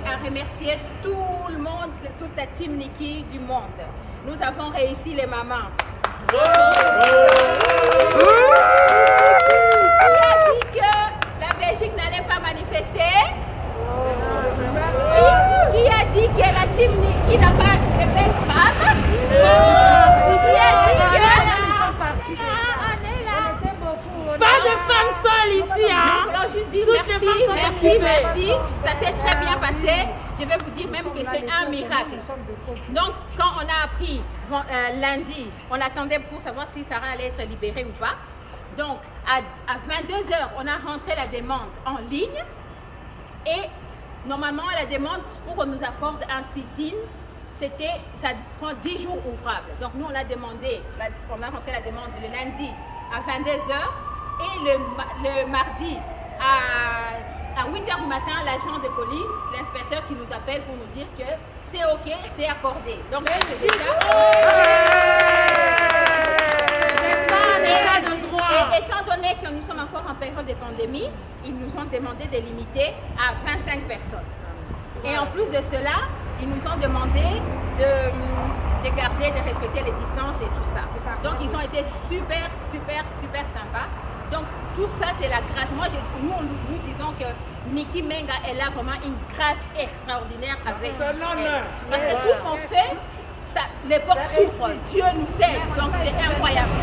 à remercier tout le monde, toute la team Niki du monde. Nous avons réussi les mamans. Qui a dit que la Belgique n'allait pas manifester? Qui a dit que la team Niki n'a pas de belles femmes? Qui a dit que... Pas de femmes seules ici, hein? Alors juste dire merci. Ça s'est très bien passé. Je vais vous dire même que c'est un miracle. Donc, quand on a appris lundi, on attendait pour savoir si Sarah allait être libérée ou pas. Donc, à 22h, on a rentré la demande en ligne. Et normalement, la demande pour qu'on nous accorde un sit-in, ça prend 10 jours ouvrables. Donc, nous, on a rentré la demande le lundi à 22h. Et le mardi, à 8h du matin, l'agent de police, l'inspecteur qui nous appelle pour nous dire que c'est OK, c'est accordé. Donc, c'est déjà... Et étant donné que nous sommes encore en période de pandémie, ils nous ont demandé de limiter à 25 personnes. Et en plus de cela, ils nous ont demandé de garder, de respecter les distances et tout ça. Donc, ils ont été super sympas. Donc, tout ça, c'est la grâce. Nous disons que Niki Menga, elle a vraiment une grâce extraordinaire avec elle. Parce que tout ce qu'on fait, l'époque souffre. Dieu nous aide. Donc, c'est incroyable.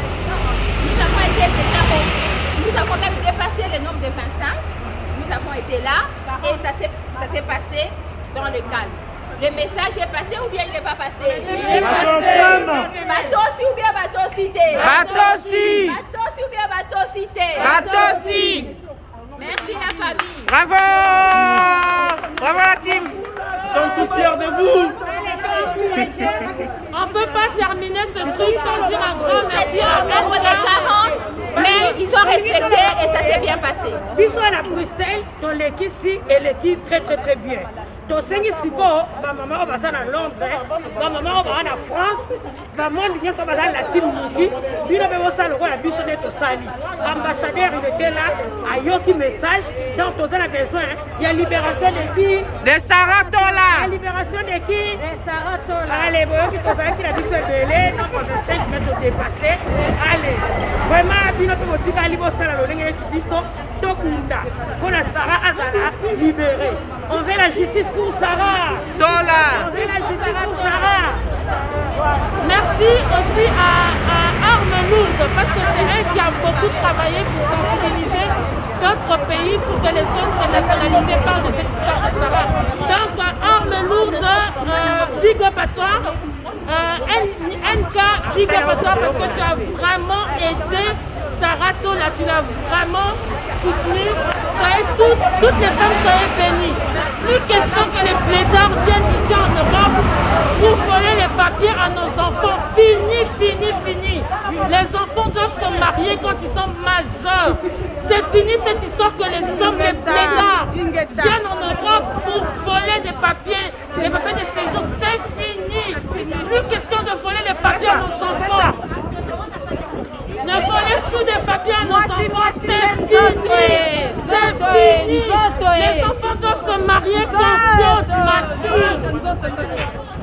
Nous avons même dépassé le nombre de 25. Nous avons été là et ça s'est passé dans le calme. Le message est passé ou bien il n'est pas passé? Il est passé. Batossi ou bien Batosité? Batossi. Batossi ou bien Batosité? Batossi. Merci la famille. Bravo. Bravo la team. Nous sommes tous fiers de vous. On ne peut pas terminer ce truc sans dire un grand merci. C'est un nombre de 40, mais ils ont respecté et ça s'est bien passé. Ils sont à Bruxelles, dans l'équipe ici et l'équipe très bien. Donc, c'est ici que ma maman va à Londres, ma maman va en France, ma maman va dans la team Niki, il va faire la bichonnette au Sali. L'ambassadeur, il était là, à Yoki message, donc on a besoin, il y a libération de qui? De Sarah Tola. La libération de qui? De Sarah Tola. Allez, vous voyez qu'il a dit ce belé, donc on a 5 mètres dépassé. Allez, vraiment, il y a un petit calibre, ça l'a donné, tu dis ça. Donc, on a Sarah Azala libérée. On veut la justice pour Sarah. Tola. On veut la justice pour Sarah. Merci aussi à Armes Lourdes parce que c'est elle qui a beaucoup travaillé pour sensibiliser d'autres pays pour que les autres nationalités parlent de cette histoire de Sarah. Donc, Armes Lourdes, big up à toi. NK, big up à toi parce que tu as vraiment aidé Sarah Tola, tu l'as vraiment soutenu. Soyez toutes les femmes soyez bénies. Plus question que les plaidards viennent ici en Europe pour voler les papiers à nos enfants. Fini. Les enfants doivent se marier quand ils sont majeurs. C'est fini cette histoire que les hommes, les plaidards, viennent en Europe pour voler des papiers, les papiers de séjour. C'est fini. Plus question de voler les papiers à nos enfants. Ne volez plus de papiers à nos enfants, c'est fini. Les enfants doivent se marier conscients, matures.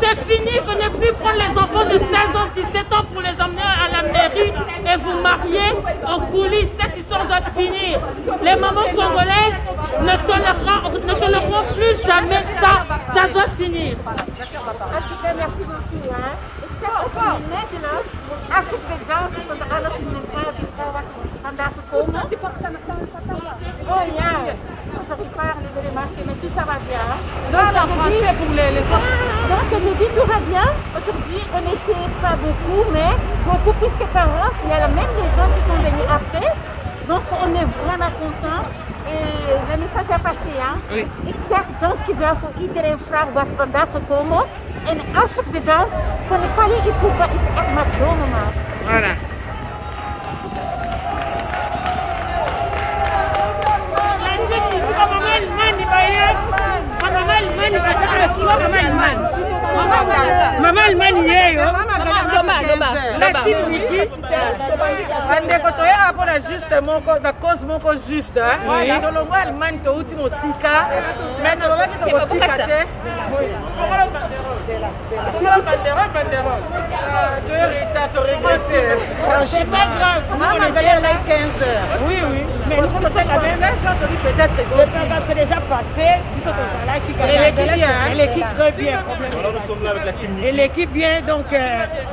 C'est fini, venez plus prendre les enfants de 16 ans, 17 ans pour les emmener à la mairie et vous marier en coulisses. Cette histoire doit finir. Les mamans congolaises ne toléreront plus jamais ça. Ça doit finir. Merci beaucoup. Maintenant, als je bedankt voor alles in de tijd vandaag gekomen. Oh ja, je parle de remarquer, mais tout ça va bien. Donc en français pour les donc aujourd'hui tout va bien. Aujourd'hui on n'était pas beaucoup, mais beaucoup plus que 40. Il y a même des gens qui sont venus après. Donc on est vraiment contents. Le message est passé, hein? Oui. Ik zeg dankjewel voor iedereen vraagt wat vandaag gekomen. En als je bedankt, van de Valle Ipupa is echt maar dromen maken. Voilà. Maman Almani yeyo. La team Niki, bandeko toyaka mpona juste moko na cause moko juste tolongo Allemagne touti mosika mais tolobaki tokotika te c'est pas grave. On a gagné là 15 heures. Oui, mais nous sommes quand même. C'est déjà passé. Et l'équipe très bien. Voilà, nous sommes là avec la team Niki. Et l'équipe vient, donc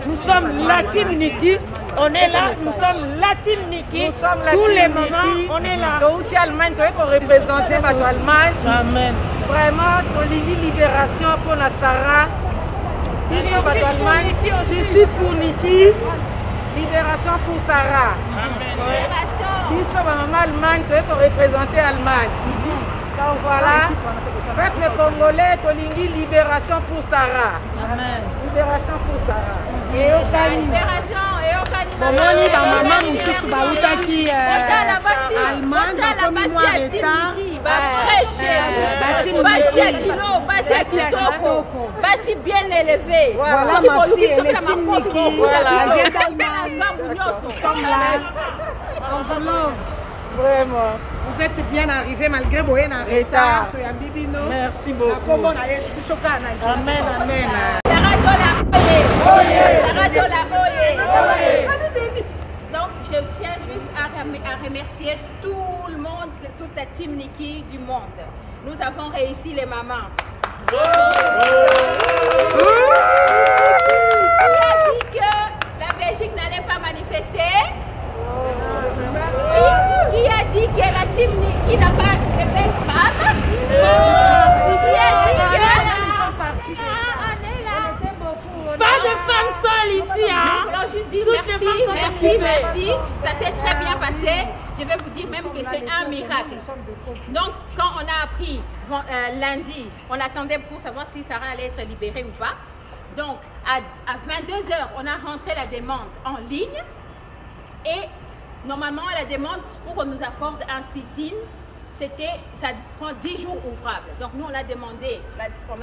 nous sommes la team Niki. On est là, nous sommes la team Niki. Tous les moments, on est là. Touti Allemagne, tu es représenté par l'Allemagne. Amen. Vraiment, Tolili libération pour Sarah. Biso par l'Allemagne. Justice pour Niki. Libération pour Sarah. Biso par maman Allemagne, tu es représenté Allemagne. Donc voilà. Peuple congolais, Tolingi, libération pour Sarah. Amen. Libération pour Sarah. Et au Cali. Libération et au Cali. Maman, maman, mosusu bautaki Allemagne, bakomi noir état. Basi ya kilo, basi ya kitoko, basi bien élevé. Voilà ma fille, elle est team Niki. Nous sommes là. On vous love. Vraiment. Vous êtes bien arrivés malgré Boyen en retard. Merci beaucoup. Amen, amen. Sarah Dola Oye. Donc je tiens juste à remercier tout le monde, toute la team Niki du monde. Nous avons réussi les mamans. Qui a dit que la Belgique n'allait pas manifester? Qui a dit que la team Niki n'a pas de belles femmes? Qui a dit que... Pas de femmes seules ici, hein? Je voulais juste dire merci. Ça s'est très bien passé. Je vais vous dire même que c'est un miracle. Donc, quand on a appris lundi, on attendait pour savoir si Sarah allait être libérée ou pas. Donc, à 22h, on a rentré la demande en ligne. Et normalement, la demande pour qu'on nous accorde un sit-in, ça prend 10 jours ouvrables. Donc, nous, on a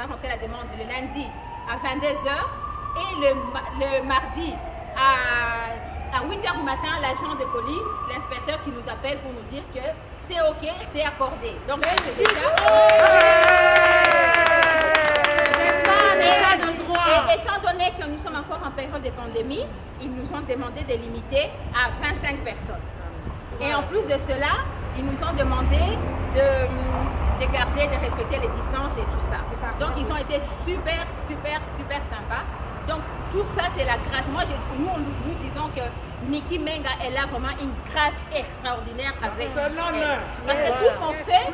rentré la demande le lundi à 22h. Et le mardi, à 8h du matin, l'agent de police, l'inspecteur qui nous appelle pour nous dire que c'est OK, c'est accordé. Donc, c'est déjà... Et étant donné que nous sommes encore en période de pandémie, ils nous ont demandé de limiter à 25 personnes. Et en plus de cela, ils nous ont demandé de garder, de respecter les distances et tout ça. Donc, ils ont été super sympas. Donc, tout ça, c'est la grâce. Moi, nous disons que Niki Menga, elle a vraiment une grâce extraordinaire avec elle. Parce que tout ce qu'on fait,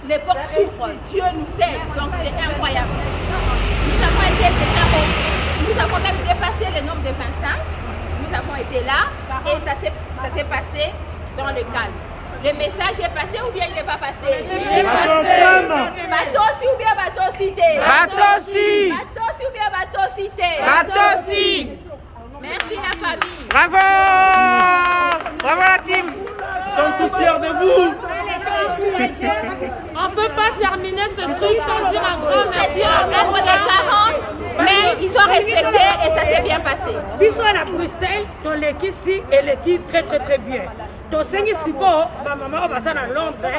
les portes s'ouvrent. Dieu nous aide. Donc, c'est incroyable. Nous avons même dépassé le nombre de 25. Nous avons été là et ça s'est passé dans le calme. Le message est passé ou bien il n'est pas passé? Il est passé. Batossi ou bien Batosité? Batossi. Batossi ou bien Batosité? Batossi. Merci la famille. Bravo. Bravo la team. Nous sommes tous fiers de vous. On ne peut pas terminer ce truc sans dire un grand merci. C'est un nombre de 40, mais ils ont respecté et ça s'est bien passé. Biso à Bruxelles, dans l'équipe ici et l'équipe très bien. Tosengi siko, ma maman va à Londres,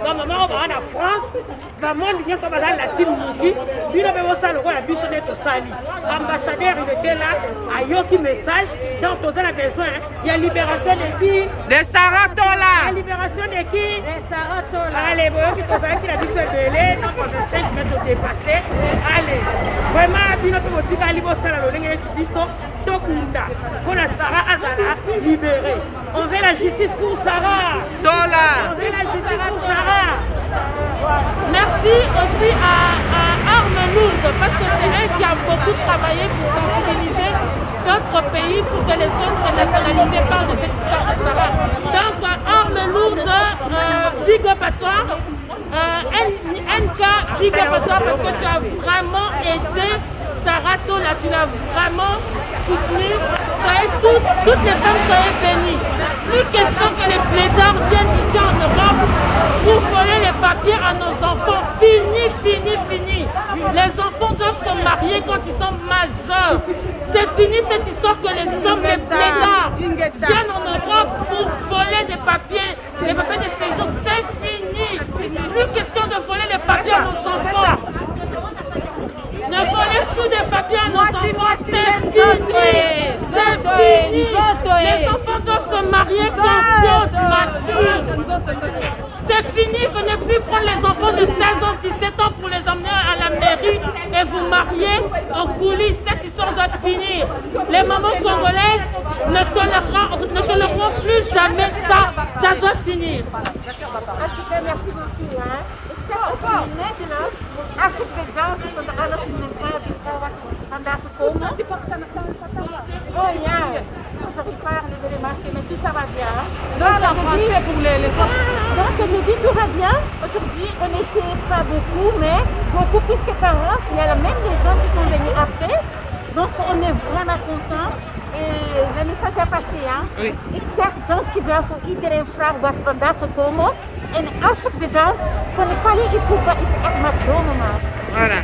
ma maman va en France, ma maman vient sur la team Niki, bino be bossa le la biso neto sali. Ambassadeur il était là, a yoki message, donc on a besoin, il y a libération de qui? De Sarah Tola. Libération de qui? De Sarah Tola. Allez, vous qui avez qui la biso belé, donc on a 5 mètres dépassé. Allez, vraiment bino pe motika libosa la lolenge tu biso tokunda. Pour la Sarah Azala libérée. On veut la justice pour Sarah. Tola. On veut la justice pour Sarah. Merci aussi à Arme Lourde parce que c'est elle qui a beaucoup travaillé pour sensibiliser d'autres pays pour que les autres nationalités parlent de cette histoire de Sarah. Donc Arme Lourde, big up à toi. NK, big up à toi parce que tu as vraiment aidé Sarah Tola, tu l'as vraiment soutenu. Toutes les femmes soient bénies. Plus question que les plaidards viennent ici en Europe pour voler les papiers à nos enfants. Fini, fini, fini. Les enfants doivent se marier quand ils sont majeurs. C'est fini cette histoire que les hommes, les blédards, viennent en Europe pour voler des papiers de séjour. C'est fini. Plus question de voler les papiers à nos enfants. Ne volez plus de papiers à nos enfants. C'est fini. C'est fini. Les enfants doivent se marier conscients, matures. C'est fini, venez plus prendre les enfants de 16 ans, 17 ans pour les emmener à la mairie et vous marier en coulisses. Cette histoire doit finir. Les mamans congolaises ne toléreront plus jamais ça. Ça doit finir. En tout cas, merci beaucoup. Oh, yeah. J'arrive pas à enlever les masques, mais tout ça va bien. Non, en français pour les autres. Donc aujourd'hui tout va bien. Aujourd'hui on n'était pas beaucoup, mais beaucoup plus que 40. Il y a même des gens qui sont venus après. Donc on est vraiment contents. Et le message est passé. Hein? Oui. Ik zeg dankjewel voor iedereen vraagt wat vandaag gekomen. En als je bedankt van de Fally Ipupa is echt maar dromen maakt. Voilà.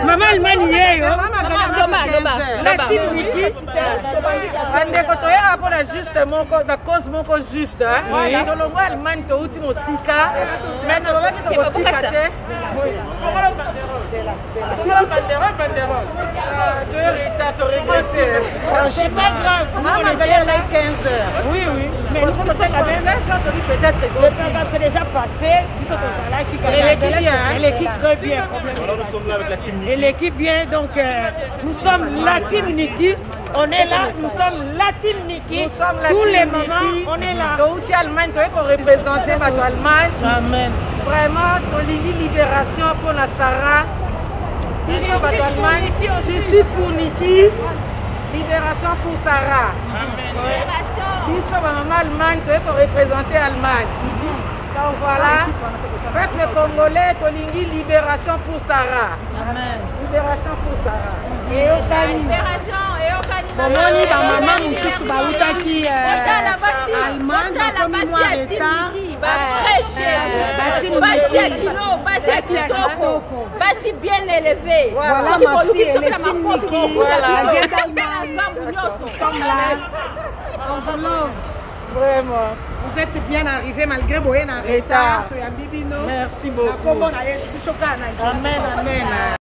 Maman Almani yeyo. Bandeko toyaka mpona juste moko na cause moko juste tolongo Allemagne touti mosika mais tolobaki tokotika te C'est pas grave. On a gagné 15 heures. Oui, oui. Mais nous sommes quand même. C'est déjà passé. Et l'équipe très bien. Alors nous sommes là avec la team Niki. Et l'équipe vient donc. Nous sommes la team Niki. On est là. Nous sommes la team Niki. Tous les mamans, on est là. Touti Allemagne, tu es représenté par l'Allemagne. Amen. Vraiment, Tolili libération pour la Sarah. Biso bato Allemagne, justice pour Niki, libération pour Sarah. Biso maman Allemagne, tu es représenter Allemagne. Donc voilà, peuple congolais, Tolingi, libération pour Sarah. Amen. Libération pour Sarah. Et au Cali. Maman, maman, mosusu bautaki Allemagne, bakomi noir retard. Basi ya kilo, basi ya kitoko, basi bien élevé. Voilà ma fille, elle est team Niki. Nous sommes là. On vous love. Vraiment. Vous êtes bien arrivés malgré Boyen en retard. Merci beaucoup. Amen, amen.